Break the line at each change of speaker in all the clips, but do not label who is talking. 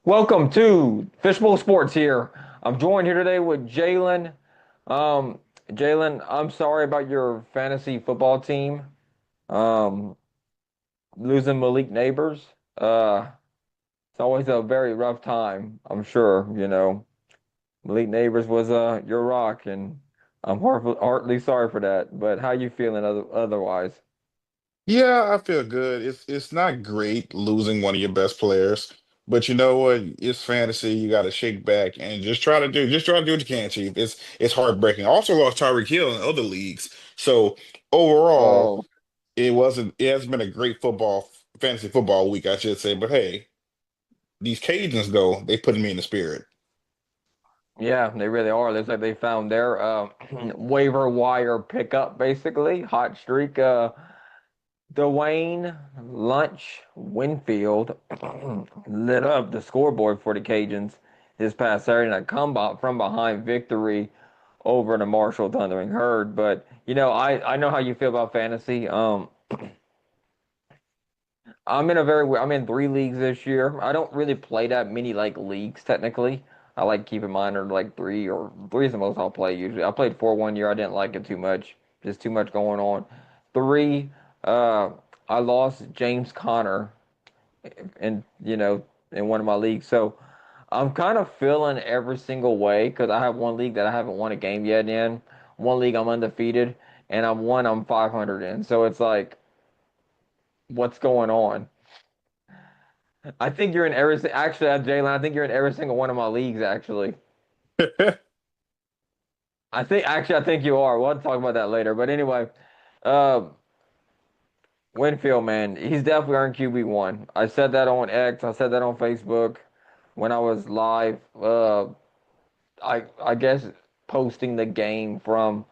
Welcome to Fishbowl Sports here. I'm joined here today with Jalen. Um, Jalen, I'm sorry about your fantasy football team um, losing Malik Neighbors. It's always a very rough time, I'm sure. Malik Neighbors was your rock, and I'm heartily sorry for that. But how you feeling otherwise?
Yeah, I feel good. It's not great losing one of your best players, but you know what? It's fantasy. You got to shake back and just try to do what you can, Chief. It's heartbreaking. I also lost Tyreek Hill in other leagues, so overall,
Oh,
it hasn't been a great fantasy football week, I should say. But hey, these Cajuns though, they put me in the spirit.
yeah, they really are. Looks like they found their waiver wire pickup, basically. Hot streak. Dwayne Lunch Winfield lit up the scoreboard for the Cajuns this past Saturday night comeback from behind victory over the Marshall Thundering Herd. But I know how you feel about fantasy. I'm in three leagues this year. I don't really play that many like leagues technically. I like keeping mine are like three is the most I'll play usually. I played four one year. I didn't like it too much. Just too much going on. Three, uh, I lost James Conner in in one of my leagues. So I'm kind of feeling every single way because I have one league that I haven't won a game yet in. One league I'm undefeated, and I'm 500 in. So it's like, what's going on? I think you're in actually, Jalen, I think you're in every single one of my leagues, actually. I think you are. We'll talk about that later. But anyway, uh, Winfield, man, he's definitely earned QB1. I said that on X. I said that on Facebook when I was live. I guess posting the game from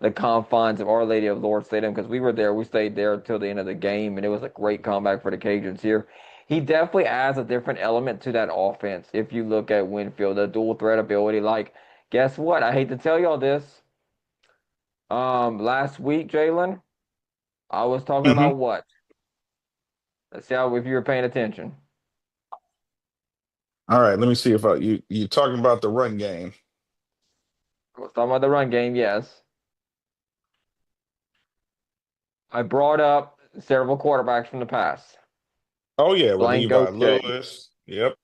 the confines of Our Lady of Lord Stadium because we were there. We stayed there until the end of the game, and it was a great comeback for the Cajuns here. He definitely adds a different element to that offense. If you look at Winfield, the dual threat ability, like, guess what? I hate to tell y'all this. Last week, Jalen, I was talking
hmm
about what? Let's see how if you were paying attention.
All right, let me see if you talking about the run game.
I was talking about the run game, yes. I brought up several quarterbacks from the past.
Oh yeah, with
Blank
Levi
O'Shea,
Lewis. Yep.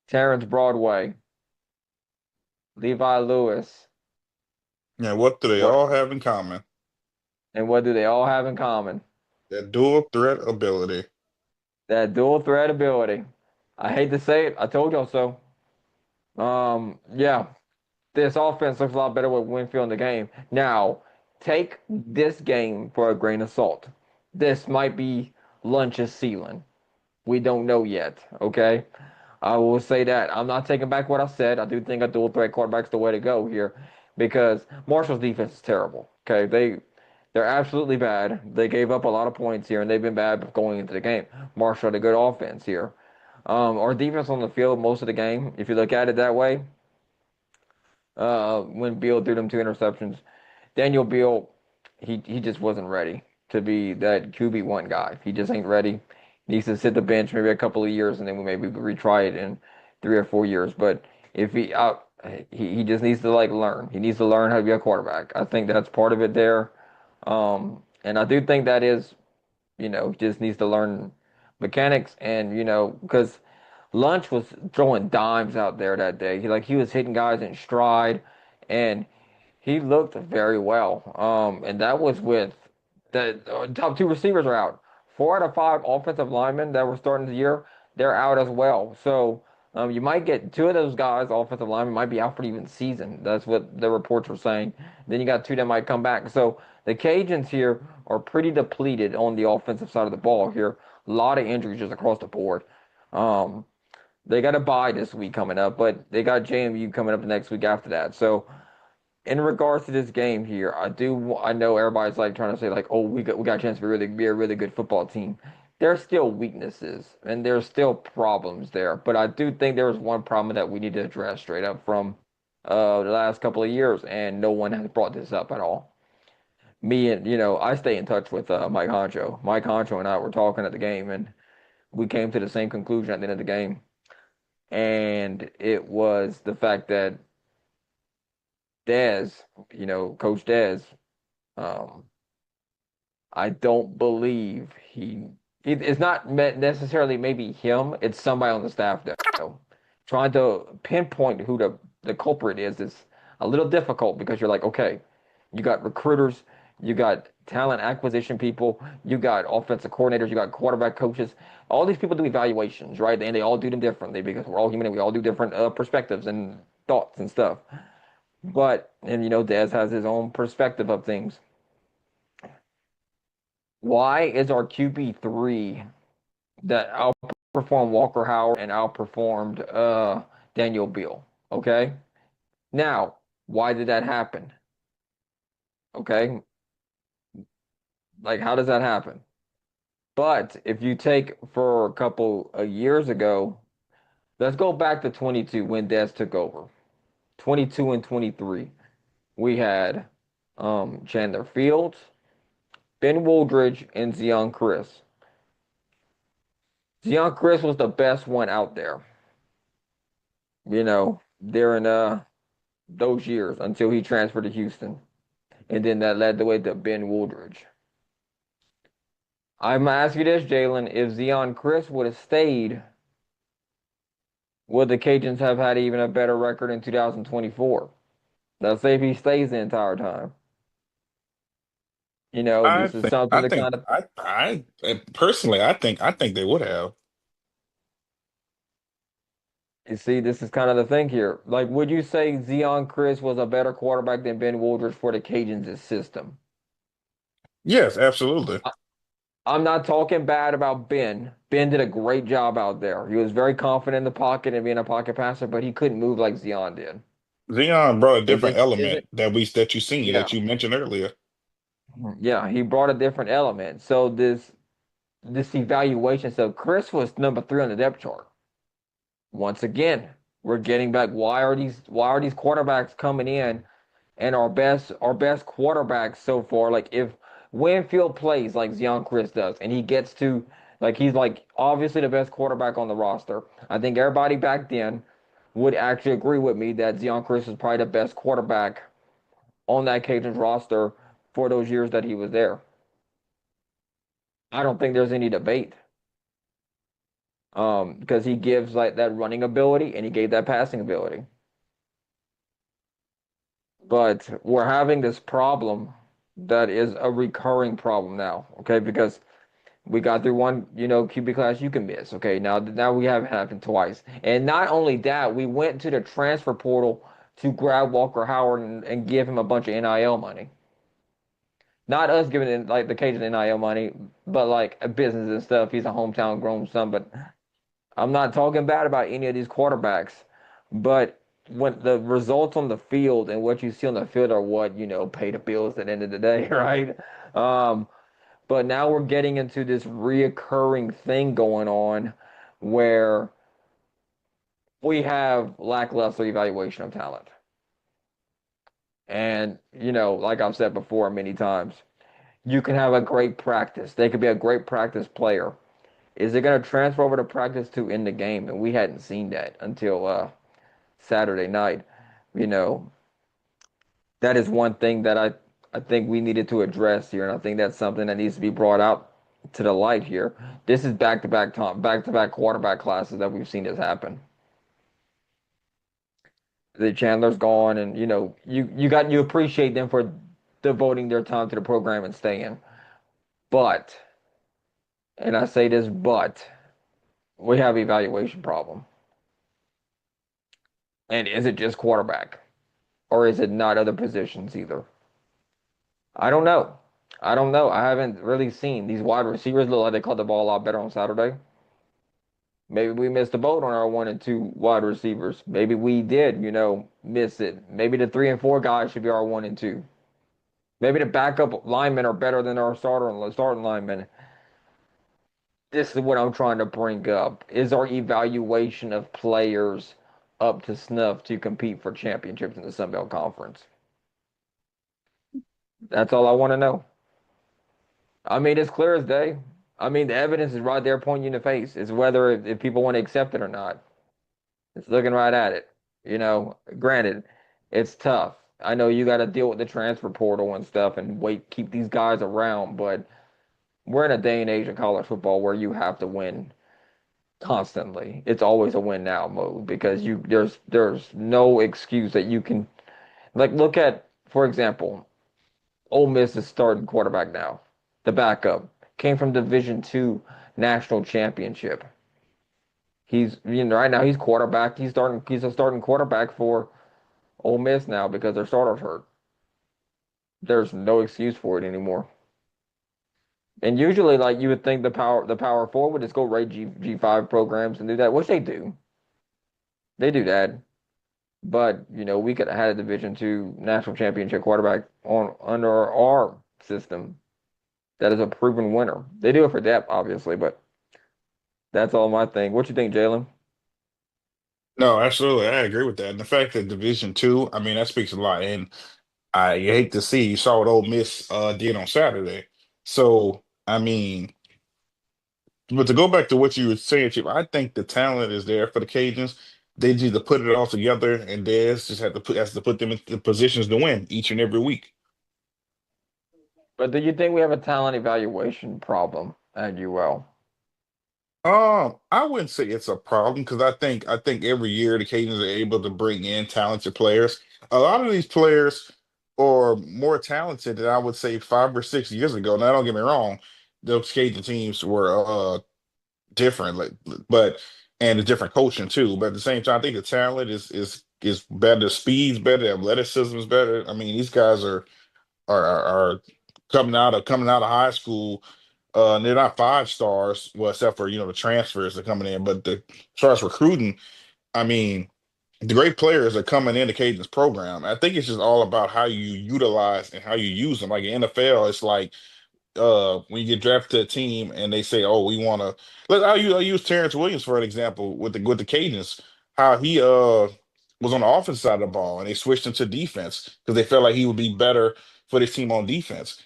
Terrence Broadway, Levi Lewis.
Yeah, what do they
What
all have in common?
and what do they all have in common?
That dual threat ability.
That dual threat ability. I hate to say it, I told y'all so. Yeah, this offense looks a lot better with Winfield in the game. Now, take this game for a grain of salt. This might be Lunch's ceiling. We don't know yet, okay? I will say that. I'm not taking back what I said. I do think a dual threat quarterback's the way to go here because Marshall's defense is terrible. Okay, they're absolutely bad. They gave up a lot of points here, and they've been bad going into the game. Marshall had a good offense here. Our defense on the field most of the game, if you look at it that way, when Beal threw them two interceptions, Daniel Beal, he just wasn't ready to be that QB1 guy. He just ain't ready. He needs to sit the bench maybe a couple of years, and then we maybe retry it in 3 or 4 years. But if he just needs to like learn. He needs to learn how to be a quarterback. I think that's part of it there. And I do think that is, just needs to learn mechanics and, because Lunch was throwing dimes out there that day. He was hitting guys in stride and he looked very well. And that was with the top two receivers are out. 4 out of 5 offensive linemen that were starting the year, they're out as well. So you might get two of those guys, offensive linemen, might be out for the even season. That's what the reports were saying. Then you got two that might come back. So the Cajuns here are pretty depleted on the offensive side of the ball here. A lot of injuries just across the board. Um, they got a bye this week coming up, but they got JMU coming up the next week after that. So in regards to this game here, I know everybody's like trying to say like, oh, we got a chance to be a really good football team. There's still weaknesses and there's still problems there, but I do think there was one problem that we need to address straight up from the last couple of years, and no one has brought this up at all. Me and I stay in touch with Mike Honcho. Mike Honcho and I were talking at the game, and we came to the same conclusion at the end of the game. And it was the fact that Dez, Coach Dez, um, I don't believe it's not necessarily maybe him, it's somebody on the staff though. Trying to pinpoint who the culprit is a little difficult because you're like, okay, you got recruiters, you got talent acquisition people, you got offensive coordinators, you got quarterback coaches. All these people do evaluations, right? And they all do them differently because we're all human and we all do different perspectives and thoughts and stuff. And Dez has his own perspective of things. Why is our QB3 that outperformed Walker Howard and outperformed Daniel Beal? Okay. Now, why did that happen? Okay. Like, how does that happen? But if you take for a couple of years ago, let's go back to 22 when Des took over. 22 and 23. We had Chandler Fields, Ben Wooldridge, and Zion Chris. Zion Chris was the best one out there, during those years until he transferred to Houston. And then that led the way to Ben Wooldridge. I'm gonna ask you this, Jalen. If Zion Chris would have stayed, would the Cajuns have had even a better record in 2024? Let's say if he stays the entire time. This is something to kind of
Personally, I think they would have.
you see. This is kind of the thing here. Like, would you say Zion Chris was a better quarterback than Ben Wooldridge for the Cajuns' system?
Yes, absolutely.
I'm not talking bad about Ben. Ben did a great job out there. He was very confident in the pocket and being a pocket passer, but he couldn't move like Zion did.
Zion brought a different
Isn't
element that you seen
yeah.
that you mentioned earlier.
Yeah, he brought a different element. So this evaluation, so Chris was number 3 on the depth chart. Once again, we're getting back. Why are these quarterbacks coming in and our best quarterbacks so far, like if Winfield plays like Zion Chris does, and he gets to like he's like obviously the best quarterback on the roster. I think everybody back then would actually agree with me that Zion Chris is probably the best quarterback on that Cajuns roster for those years that he was there. I don't think there's any debate. Because he gives like that running ability and he gave that passing ability. But we're having this problem that is a recurring problem now, okay? Because we got through one, QB class you can miss. Okay, now we have it happen twice. And not only that, we went to the transfer portal to grab Walker Howard and give him a bunch of NIL money. Not us giving him like the Cajun NIL money, but like a business and stuff. He's a hometown grown son, but I'm not talking bad about any of these quarterbacks. But when the results on the field and what you see on the field are what, pay the bills at the end of the day, right? Um, but now we're getting into this reoccurring thing going on where we have lackluster evaluation of talent. And, like I've said before many times, you can have a great practice. They could be a great practice player. Is it going to transfer over to practice to in the game? And we hadn't seen that until Saturday night. You know, that is one thing that I think we needed to address here. And I think that's something that needs to be brought out to the light here. This is back-to-back quarterback classes that we've seen this happen. The Chandler's gone, and you appreciate them for devoting their time to the program and staying. But, and I say this, but we have evaluation problem. And is it just quarterback, or is it not other positions either? I don't know. I don't know. I haven't really seen these wide receivers look like they caught the ball a lot better on Saturday. Maybe we missed the boat on our 1 and 2 wide receivers. Maybe we did, miss it. Maybe the 3 and 4 guys should be our 1 and 2. Maybe the backup linemen are better than our starting linemen. This is what I'm trying to bring up. Is our evaluation of players up to snuff to compete for championships in the Sunbelt Conference? That's all I want to know. I mean, it's clear as day. I mean, the evidence is right there pointing you in the face. It's whether if people want to accept it or not. It's looking right at it. Granted, it's tough. I know you got to deal with the transfer portal and stuff and keep these guys around, but we're in a day and age of college football where you have to win constantly. It's always a win now mode because there's no excuse that you can like look at, for example, Ole Miss is starting quarterback now. The backup came from Division II national championship. Right now he's quarterback. He's a starting quarterback for Ole Miss now because their starter's hurt. There's no excuse for it anymore. And usually, like you would think the power forward would just go right G5 programs and do that, which they do. They do that. But we could have had a Division II national championship quarterback on under our system that is a proven winner. They do it for depth, obviously, but that's all my thing. What you think, Jalen?
No, absolutely. I agree with that. And the fact that Division II, I mean, that speaks a lot. And I you hate to see you saw what Ole Miss did on Saturday. So, I mean, but to go back to what you were saying, Chip, I think the talent is there for the Cajuns. They need to put it all together, and Dez just has to put them in the positions to win each and every week.
But do you think we have a talent evaluation problem at UL?
I wouldn't say it's a problem because I think every year the Cajuns are able to bring in talented players. A lot of these players are more talented than I would say 5 or 6 years ago. Now, don't get me wrong, those Cajun teams were different, like, but and a different coaching too. But at the same time, I think the talent is better, the speed's better, the athleticism is better. I mean, these guys are coming out of high school. And they're not 5 stars, well, except for the transfers that are coming in. But as far as recruiting, I mean, the great players are coming into Caden's program. I think it's just all about how you utilize and how you use them. Like in NFL, it's like when you get drafted to a team and they say, "Oh, we want to." I'll use Terrence Williams for an example with the Cajuns. How he was on the offense side of the ball and they switched him to defense because they felt like he would be better for this team on defense.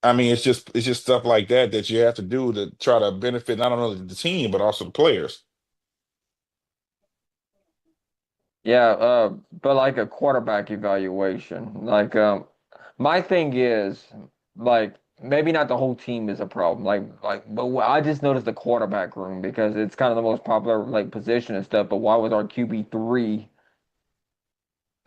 I mean, it's just stuff like that that you have to do to try to benefit not only the team but also the players.
Yeah, but like a quarterback evaluation, my thing is like maybe not the whole team is a problem, but I just noticed the quarterback room because it's kind of the most popular like position and stuff. But why was our QB3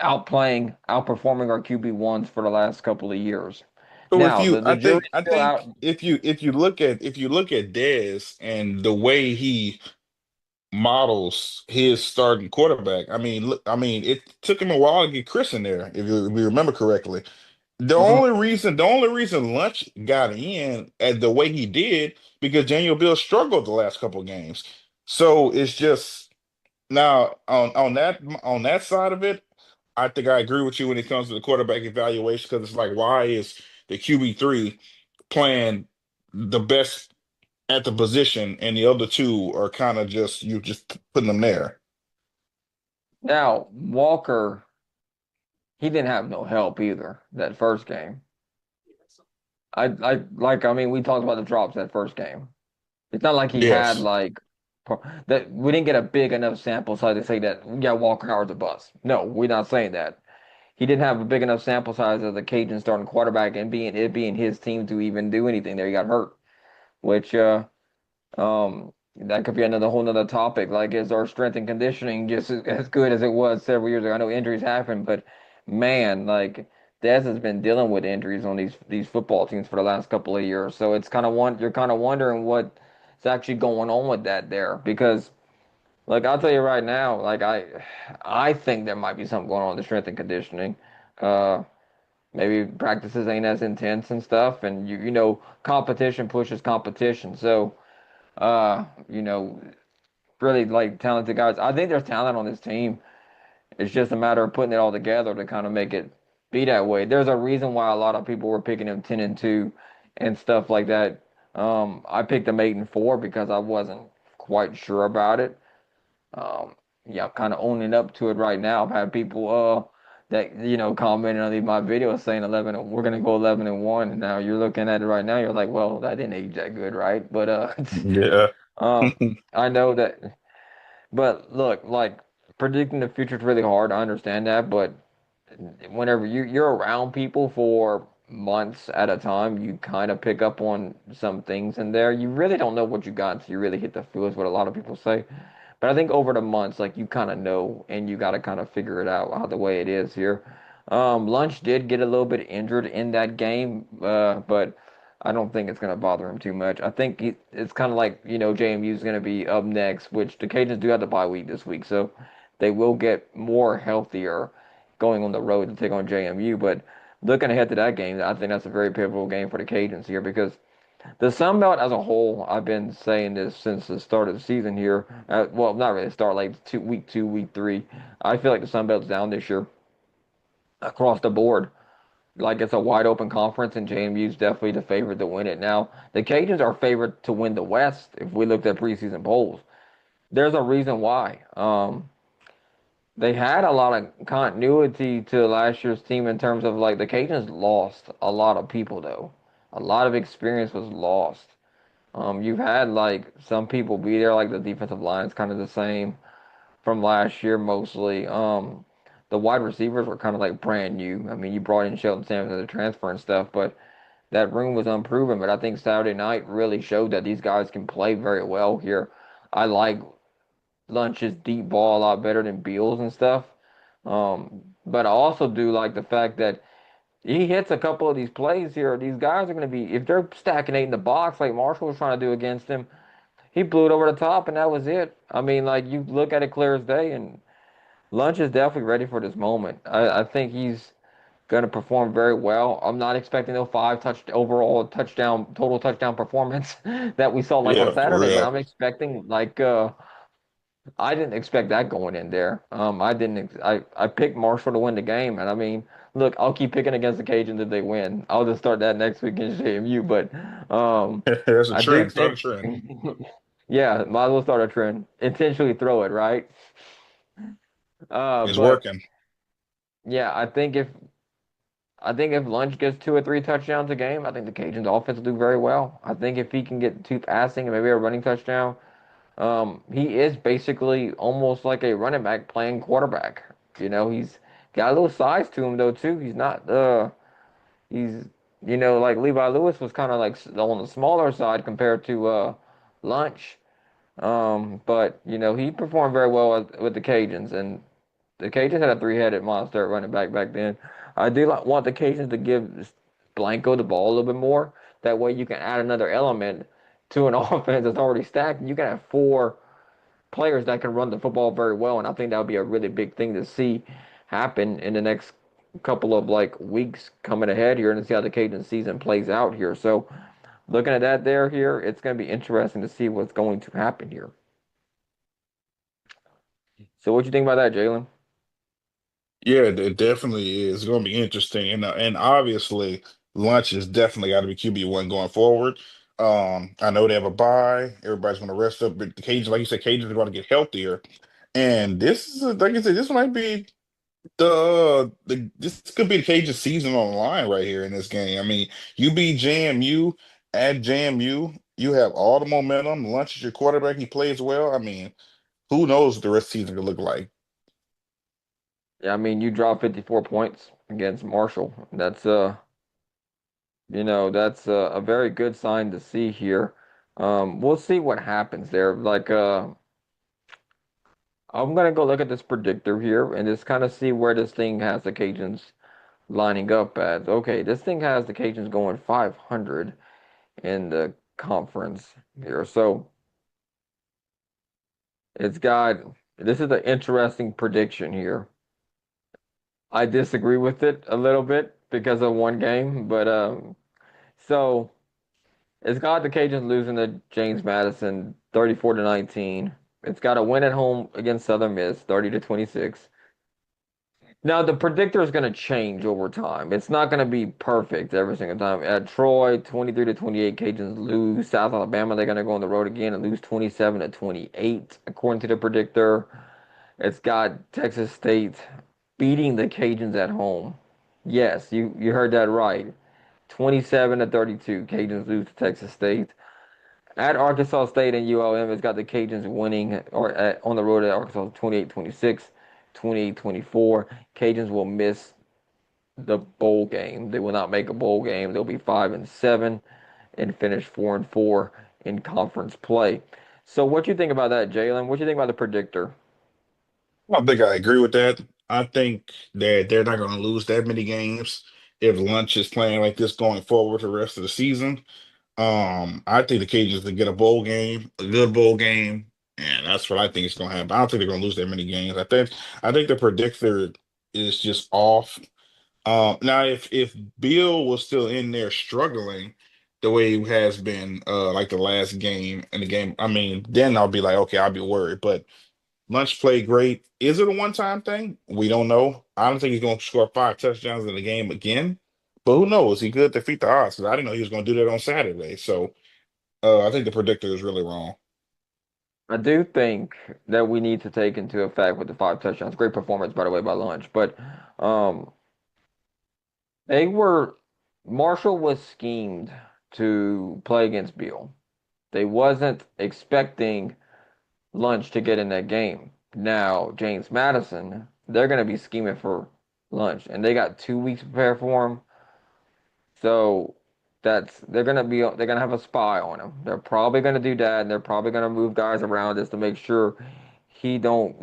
outperforming our QB1s for the last couple of years?
So if
Now
you,
the
I
jury's
think, I
still
think
out.
if you look at Dez and the way he models his starting quarterback, I mean, look, I mean, it took him a while to get Chris in there, if you remember correctly.
Mhm.
The only reason Lunch got in at the way he did because Daniel Bill struggled the last couple of games. So it's just now on that side of it, I think I agree with you when it comes to the quarterback evaluation because it's like why is the QB3 playing the best at the position and the other two are kind of just you just putting them there.
Now Walker, he didn't have no help either that first game. I mean, we talked about the drops that first game. It's not like he had
Yes.
like that. We didn't get a big enough sample size to say that yeah, Walker Howard's a bust. No, we're not saying that. He didn't have a big enough sample size as a Cajun starting quarterback and being his team to even do anything there. He got hurt, which that could be another whole nother topic. Like, is our strength and conditioning just as good as it was several years ago? I know injuries happen, but man, like Dez has been dealing with injuries on these football teams for the last couple of years. So it's kind of you're kind of wondering what's actually going on with that there because like I'll tell you right now, like I think there might be something going on with the strength and conditioning. Uh Maybe practices ain't as intense and stuff, and competition pushes competition. So you know, really like talented guys. I think there's talent on this team. It's just a matter of putting it all together to kind of make it be that way. There's a reason why a lot of people were picking him 10-2 and stuff like that. I picked him 8-4 because I wasn't quite sure about it. Um, yeah, I'm kind of owning up to it right now. I've had people that commenting on my videos saying 11 and we're gonna go 11-1, and now you're looking at it right now. You're like, well, that didn't age that good, right? But
Yeah.
I know that. But look, like. predicting the future is really hard. I understand that, but whenever you're around people for months at a time, you kind of pick up on some things in there. You really don't know what you got until you really hit the field, is what a lot of people say. But I think over the months, like you kind of know, and you got to kind of figure it out how the way it is here. Lunch did get a little bit injured in that game, but I don't think it's going to bother him too much. I think it's kind of like, JMU is going to be up next, which the Cajuns do have the bye week this week, so they will get more healthier going on the road to take on JMU. But looking ahead to that game, I think that's a very pivotal game for the Cajuns here because the Sunbelt as a whole, I've been saying this since the start of the season here. Well, not really start, like week two, week three. I feel like the Sunbelt's down this year across the board. Like it's a wide open conference, and JMU's definitely the favorite to win it. Now, the Cajuns are favored to win the West if we looked at preseason polls. There's a reason why. They had a lot of continuity to last year's team in terms of like the Cajuns lost a lot of people though. A lot of experience was lost. You've had like some people be there, like the defensive line is kind of the same from last year mostly. The wide receivers were kind of like brand new. I mean, you brought in Shelton Samuels as a transfer and stuff, but that room was unproven. But I think Saturday night really showed that these guys can play very well here. I like Lunch's deep ball a lot better than Beals and stuff. But I also do like the fact that he hits a couple of these plays here. These guys are going to be, if they're stacking eight in the box like Marshall was trying to do against him, he blew it over the top and that was it. I mean, like you look at it clear as day, and Lunch is definitely ready for this moment. I think he's going to perform very well. I'm not expecting no five overall touchdown total touchdown performance that we saw like on
Yeah, for
Saturday, but
real.
I'm expecting like I didn't expect that going in there. I didn't. I picked Marshall to win the game, and I mean, look, I'll keep picking against the Cajuns if they win. I'll just start that next week against JMU. But
That's a
I
trend.
do
Start a
think,
trend.
yeah, might as well start a trend. Intentionally throw it, right?
It's
But
working.
yeah, I think if Lunch gets two or three touchdowns a game, I think the Cajuns offense will do very well. I think if he can get two passing and maybe a running touchdown. He is basically almost like a running back playing quarterback. He's got a little size to him though too. He's like Levi Lewis was kind of like on the smaller side compared to Lunch. But he performed very well with the Cajuns, and the Cajuns had a three-headed monster at running back then. I do want the Cajuns to give Blanco the ball a little bit more. That way you can add another element to an offense that's already stacked. You can have four players that can run the football very well, and I think that would be a really big thing to see happen in the next couple of like weeks coming ahead here, and to see how the Cajun season plays out here. So looking at that here, it's going to be interesting to see what's going to happen here. So what you think about that, Jalen?
Yeah, it definitely is. It's going to be interesting, and obviously, lunch is definitely got to be QB1 going forward. I know they have a bye. Everybody's going to rest up, but the Cajuns, like you said, Cajuns are going to get healthier. And this is, like I said, this might be this could be the Cajun season on the line right here in this game. I mean, you beat JMU at JMU, you have all the momentum. Lunch is your quarterback. He plays well. I mean, who knows what the rest of the season could look like?
Yeah, I mean you dropped 54 points against Marshall. That's a very good sign to see here. We'll see what happens there. Like I'm gonna go look at this predictor here and just kind of see where this thing has the Cajuns lining up as. Okay, this thing has the Cajuns going 500 in the conference here. So it's got, this is an interesting prediction here. I disagree with it a little bit because of one game, but so it's got the Cajuns losing to James Madison 34 to 19. It's got a win at home against Southern Miss 30 to 26. Now the predictor is going to change over time. It's not going to be perfect every single time. At Troy, 23 to 28, Cajuns lose. South Alabama, they're going to go on the road again and lose 27 to 28, according to the predictor. It's got Texas State beating the Cajuns at home. Yes, you heard that right. 27 to 32, Cajuns lose to Texas State. At Arkansas State and ULM, it's got the Cajuns winning on the road at Arkansas 28-26, 28-24. Cajuns will miss the bowl game. They will not make a bowl game. They'll be 5-7 and finish 4-4 in conference play. So what you think about that, Jalen? What you think about the predictor?
I don't think I agree with that. I think that they're not going to lose that many games if Lunch is playing like this going forward the rest of the season. I think the Cajuns will get a bowl game, a good bowl game, and that's what I think is going to happen. I don't think they're going to lose that many games. I think the predictor is just off. Now if Bill was still in there struggling the way he has been, like the last game and the game, I mean, then I'll be like, okay, I'll be worried. But Lunch played great. Is it a one-time thing? We don't know. I don't think he's going to score 5 touchdowns in the game again. But who knows? He could defeat the odds. 'Cause I didn't know he was going to do that on Saturday. So I think the predictor is really wrong.
I do think that we need to take into effect with the 5 touchdowns. Great performance, by the way, by Lunch. But um, they were Marshall was schemed to play against Beal. They wasn't expecting Lunch to get in that game. Now, James Madison, they're going to be scheming for Lunch, and they got 2 weeks to prepare for him. So they're gonna have a spy on him. They're probably gonna do that, and they're probably gonna move guys around just to make sure he don't,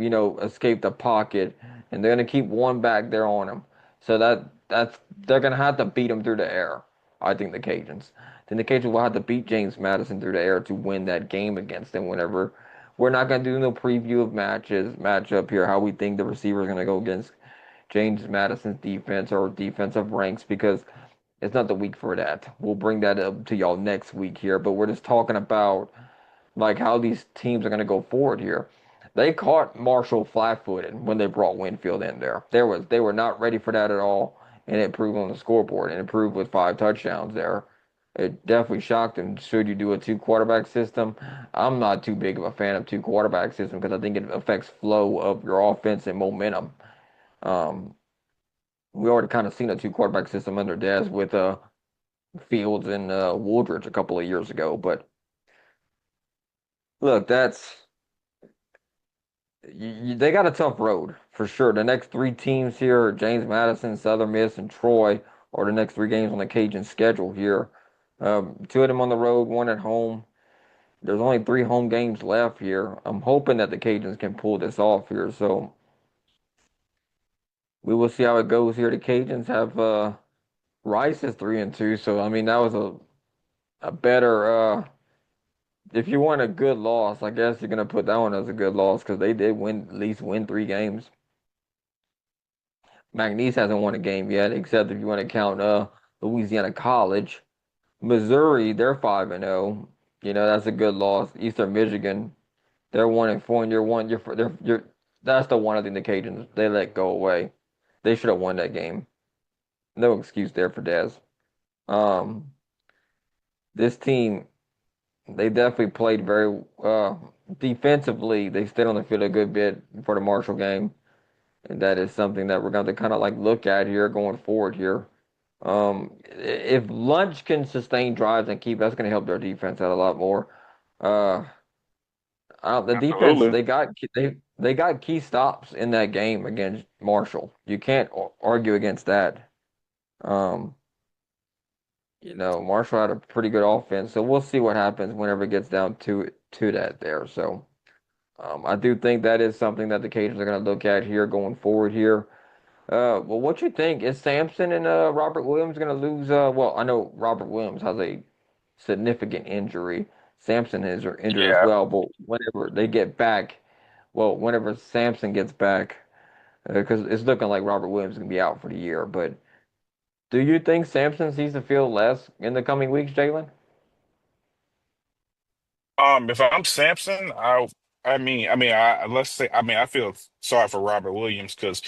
escape the pocket. And they're gonna keep one back there on him. So that's they're gonna have to beat him through the air. I think the Cajuns. Then the Cajuns will have to beat James Madison through the air to win that game against them. Whenever we're not gonna do no preview of matchup here, how we think the receiver is gonna go against James Madison's defense or defensive ranks because it's not the week for that. We'll bring that up to y'all next week here, but we're just talking about like how these teams are going to go forward here. They caught Marshall flat-footed when they brought Winfield in there. They were not ready for that at all, and it proved on the scoreboard, and it proved with 5 touchdowns there. It definitely shocked them. Should you do a two quarterback system? I'm not too big of a fan of two quarterback system because I think it affects flow of your offense and momentum. Um, we already kind of seen a two quarterback system under Dez with Fields and Woodridge a couple of years ago. But look, they got a tough road for sure. The next three teams here, James Madison, Southern Miss, and Troy, are the next three games on the Cajun schedule here. Two of them on the road, one at home. There's only three home games left here. I'm hoping that the Cajuns can pull this off here. So we will see how it goes here. The Cajuns have Rice is 3-2. So I mean that was a better if you want a good loss, I guess you're gonna put that one as a good loss because they did win at least win 3 games. McNeese hasn't won a game yet, except if you want to count Louisiana College. Missouri, they're 5-0. That's a good loss. Eastern Michigan, they're 1-4, and you're that's the one I think the Cajuns they let go away. They should have won that game. No excuse there for Dez. Um, this team, they definitely played very defensively. They stayed on the field a good bit for the Marshall game, and that is something that we're going to kind of like look at here going forward here. If Lunch can sustain drives and keep, that's going to help their defense out a lot more. Uh, the defense
Absolutely.
they got key stops in that game against Marshall. You can't argue against that. Um, Marshall had a pretty good offense, so we'll see what happens whenever it gets down to that there. So. I do think that is something that the Cajuns are going to look at here going forward here. Well, what you think? Is Sampson and Robert Williams going to lose? Well, I know Robert Williams has a significant injury. Sampson is injured as
Yeah.
well, but whenever they get back, well, whenever Sampson gets back, because it's looking like Robert Williams is going to be out for the year. But do you think Sampson sees the field less in the coming weeks, Jalen?
If I'm Samson, let's say, I feel sorry for Robert Williams because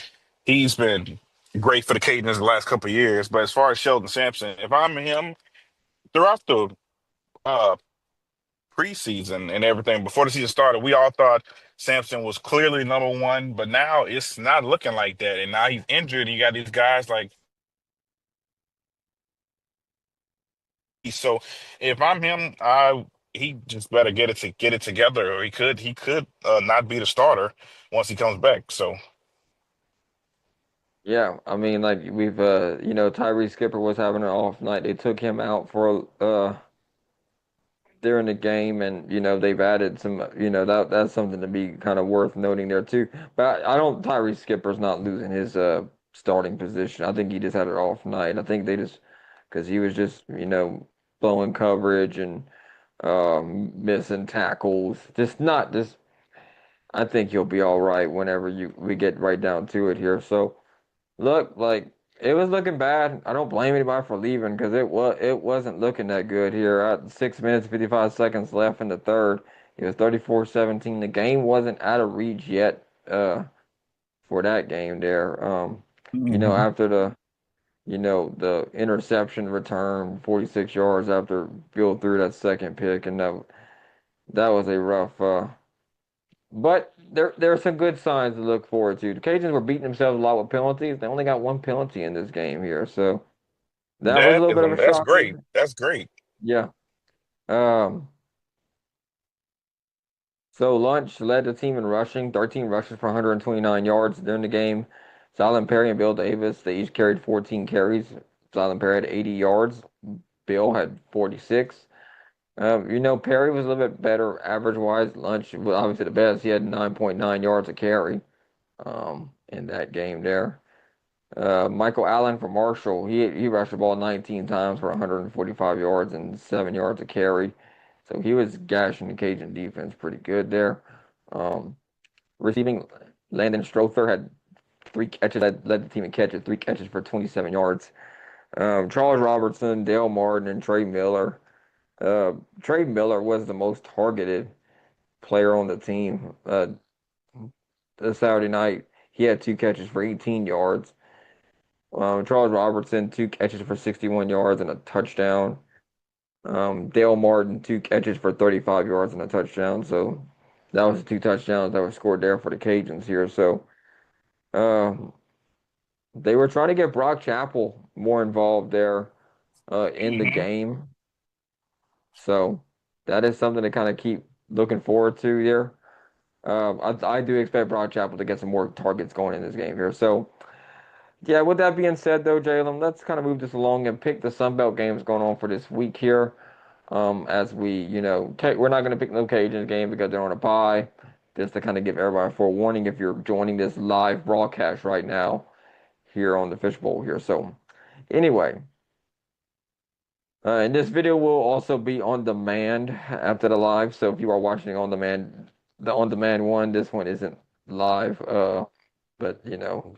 he's been great for the Cajuns the last couple of years. But as far as Sheldon Sampson, if I'm him, throughout the uh preseason and everything before the season started, we all thought Sampson was clearly number one, but now it's not looking like that. And now he's injured. You got these guys like so. If I'm him, he just better get it together, or he could not be the starter once he comes back. So
Yeah, I mean, like we've Tyrese Skipper was having an off night. They took him out for during the game, and they've added some. That's something to be kind of worth noting there too. But I don't. Tyrese Skipper's not losing his starting position. I think he just had an off night. I think they just because he was just blowing coverage and missing tackles. Just not just. I think he'll be all right whenever you we get right down to it here. So. Look, like it was looking bad. I don't blame anybody for leaving because it wasn't looking that good here. At 6 minutes 55 seconds left in the third, it was 34-17. The game wasn't out of reach yet for that game there.
hmm
After the interception return, 46 yards after Bill threw that second pick, and that was a rough. But there are some good signs to look forward to. The Cajuns were beating themselves a lot with penalties. They only got one penalty in this game here, so that was a little bit of a
that's great.
shocker.
That's great.
Yeah. Um. So Lunch led the team in rushing, 13 rushes for 129 yards during the game. Silent Perry and Bill Davis, they each carried 14 carries. Silent Perry had 80 yards. Bill had 46. Perry was a little bit better average wise. Lunch was obviously the best. He had 9.9 yards a carry in that game there. Michael Allen for Marshall, he rushed the ball 19 times for 145 yards and 7 yards a carry. So he was gashing the Cajun defense pretty good there. Um, Receiving, Landon Strother had 3 catches, led the team in catches, 3 catches for 27 yards. Charles Robertson, Dale Martin, and Trey Miller. Trey Miller was the most targeted player on the team this Saturday night. He had 2 catches for 18 yards. Charles Robertson, 2 catches for 61 yards and a touchdown. Dale Martin, 2 catches for 35 yards and a touchdown. So that was the 2 touchdowns that were scored there for the Cajuns here. So um, they were trying to get Brock Chappell more involved there in the
hmm
game. So that is something to kind of keep looking forward to here. I do expect Brock Chappell to get some more targets going in this game here. So yeah, with that being said, though, Jalen, let's kind of move this along and pick the Sunbelt games going on for this week here. As we, we're not going to pick no Cajuns game because they're on a bye. Just to kind of give everybody a forewarning if you're joining this live broadcast right now here on the Fishbowl here. So, anyway, and this video will also be on demand after the live. So if you are watching on demand, the on demand one, this one isn't live. But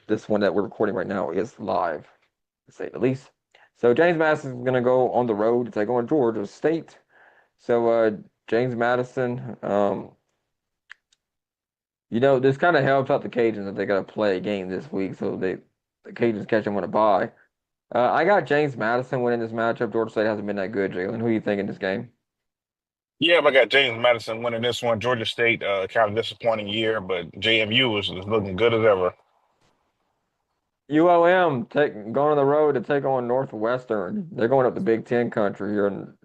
this one that we're recording right now is live, to say the least. So James Madison is gonna go on the road to take on Georgia State. So James Madison, this kind of helps out the Cajuns that they got to play a game this week, so the Cajuns catch them on a bye. I got James Madison winning this matchup. Georgia State hasn't been that good, Jalen. Who are you thinking this game?
Yeah, but I got James Madison winning this one. Georgia State, kind of disappointing year, but JMU is looking good as ever.
ULM going on the road to take on Northwestern. They're going up the Big Ten country here, and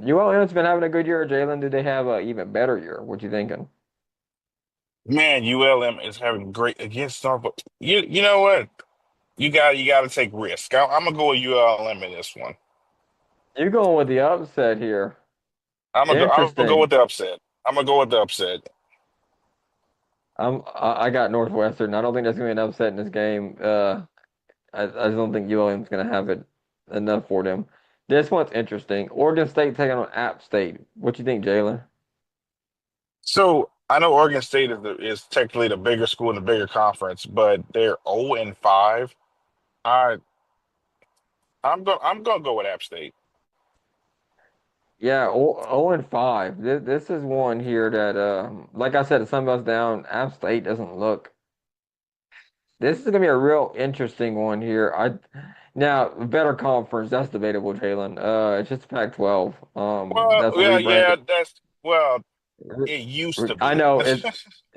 ULM's been having a good year. Jalen, did they have an even better year? What you thinking?
Man, ULM is having great against Norfolk. You know what? You got to take risk. I'm gonna go with ULM in this one.
You're going with the upset here.
I'm gonna go
Interesting.
with the upset. I'm gonna go with the upset.
I got Northwestern. I don't think there's gonna be an upset in this game. I just don't think ULM's gonna have it enough for them. This one's interesting. Oregon State taking on App State. What you think, Jalen?
So I know Oregon State is technically the bigger school in the bigger conference, but they're 0-5. I I'm gonna go with App State.
Yeah, 0-5. This is one here that, like I said, the Sun Belt's down. App State doesn't look. This is gonna be a real interesting one here. Now better conference. That's debatable, Jalen. It's just Pac-12.
Well,
That's a
yeah, yeah,
rebranded.
it used to
I
be.
know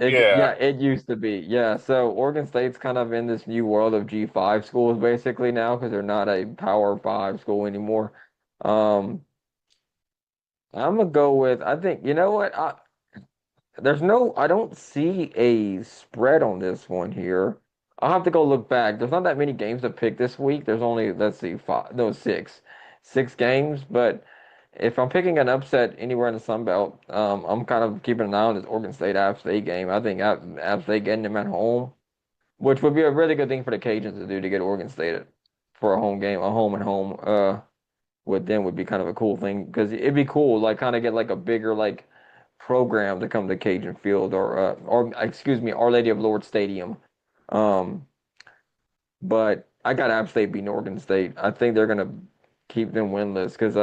Yeah.
yeah, it used to be. Yeah, so Oregon State's kind of in this new world of G5 schools basically now because they're not a Power 5 school anymore. Um, I'm gonna go with. I think you know what. There's no. I don't see a spread on this one here. I'll have to go look back. There's not that many games to pick this week. There's only let's see, five, no, six games. But if I'm picking an upset anywhere in the Sunbelt, I'm kind of keeping an eye on this Oregon State App State game. I think App State getting them at home, which would be a really good thing for the Cajuns to do to get Oregon State for a home game, a home and home. With them would be kind of a cool thing because it'd be cool, like kind of get like a bigger like program to come to Cajun Field or excuse me, Our Lady of Lourdes Stadium. Um, but I got App State beating Oregon State. I think they're gonna keep them winless because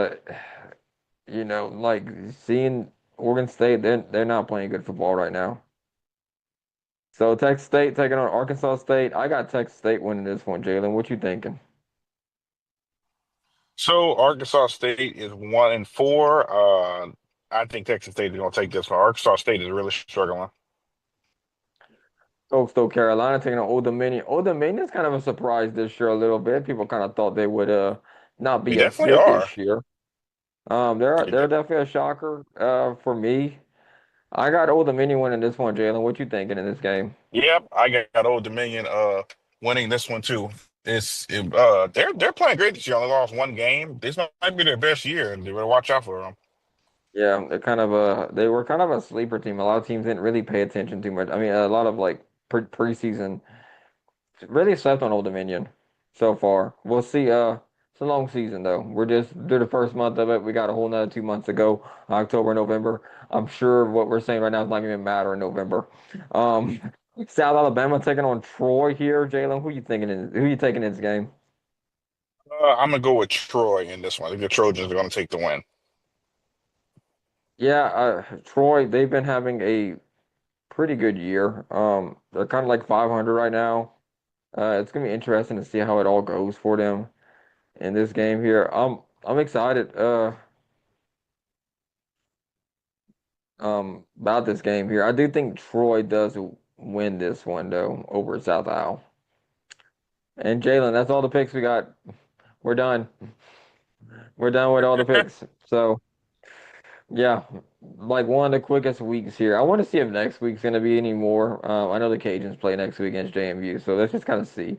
like seeing Oregon State, they're not playing good football right now. So Texas State taking on Arkansas State. I got Texas State winning this one, Jalen. What you thinking?
So Arkansas State is 1-4. I think Texas State is going to take this one. Arkansas State is really struggling.
Coastal Carolina taking on Old Dominion. Old Dominion's kind of a surprise this year a little bit. People kind of thought they would not
They
be as
definitely
good
are.
this year. They're definitely a shocker for me. I got Old Dominion winning this one, Jalen. What you thinking in this game?
Yep, I got Old Dominion winning this one too. They're playing great this year. Only lost one game. This might be their best year, and they better watch out for them.
Yeah, they were kind of a sleeper team. A lot of teams didn't really pay attention too much. I mean, a lot of like preseason really slept on Old Dominion so far. We'll see. It's a long season though. We're just through the first month of it. We got a whole nother 2 months to go. October, November. I'm sure what we're saying right now is not even matter in November. Um, South Alabama taking on Troy here. Jalen, who you thinking? Who you taking in this game?
I'm gonna go with Troy in this one. I think the Trojans are going to take the win.
Yeah, Troy. They've been having a pretty good year. They're kind of like 500 right now. It's gonna be interesting to see how it all goes for them in this game here. I'm excited. About this game here. I do think Troy does win this one though over South Isle. And Jalen, that's all the picks we got. We're done. We're done with all the picks. So yeah, like one of the quickest weeks here. I want to see if next week's gonna be any more. I know the Cajuns play next week against JMU, so let's just kind of see.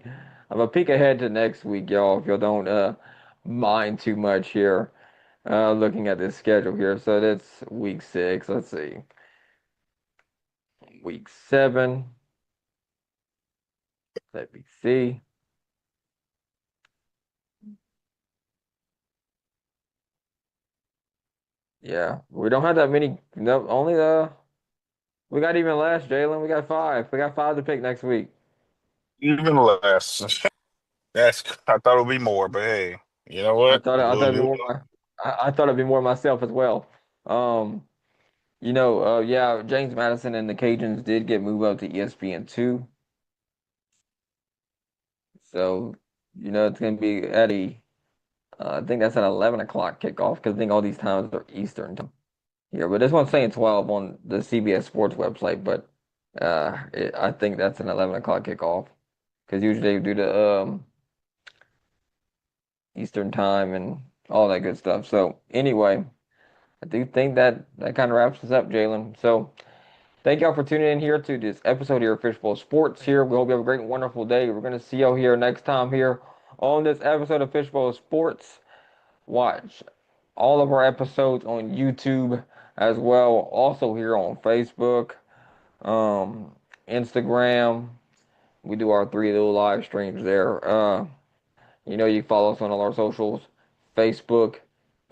I'm a peek ahead to next week, y'all. If y'all don't mind too much here, looking at this schedule here. So that's week 6. Let's see, week 7. Let me see. Yeah, we don't have that many. No, only we got even less, Jalen. We got 5. We got 5 to pick next week.
Even less. That's I thought it would be more, but hey, you know what?
I thought
We'll
it'd be
move
more I thought it'd be more myself as well. Um, yeah, James Madison and the Cajuns did get moved up to ESPN2, so it's gonna be at I think that's an 11 o'clock kickoff because I think all these times are Eastern time here, but this one's saying 12 on the CBS Sports website, but I think that's an 11 o'clock kickoff because usually they do the Eastern time and all that good stuff. So anyway, I do think that kind of wraps us up, Jalen. So thank y'all for tuning in here to this episode here of Fishbowl Sports here. We hope you have a great, wonderful day. We're gonna see y'all here next time here on this episode of Fishbowl Sports. Watch all of our episodes on YouTube as well. Also here on Facebook, um, Instagram. We do our 3 little live streams there. You can follow us on all our socials: Facebook,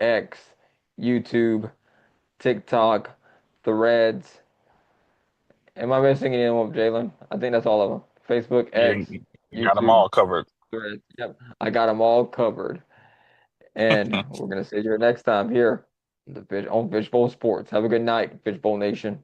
X, YouTube, TikTok, Threads. Am I missing any of them, Jalen? I think that's all of them. Facebook, X,
you got them
YouTube,
all covered.
Threads. Yep, I got them all covered. And we're gonna see you next time here on Fishbowl Sports. Have a good night, Fishbowl Nation.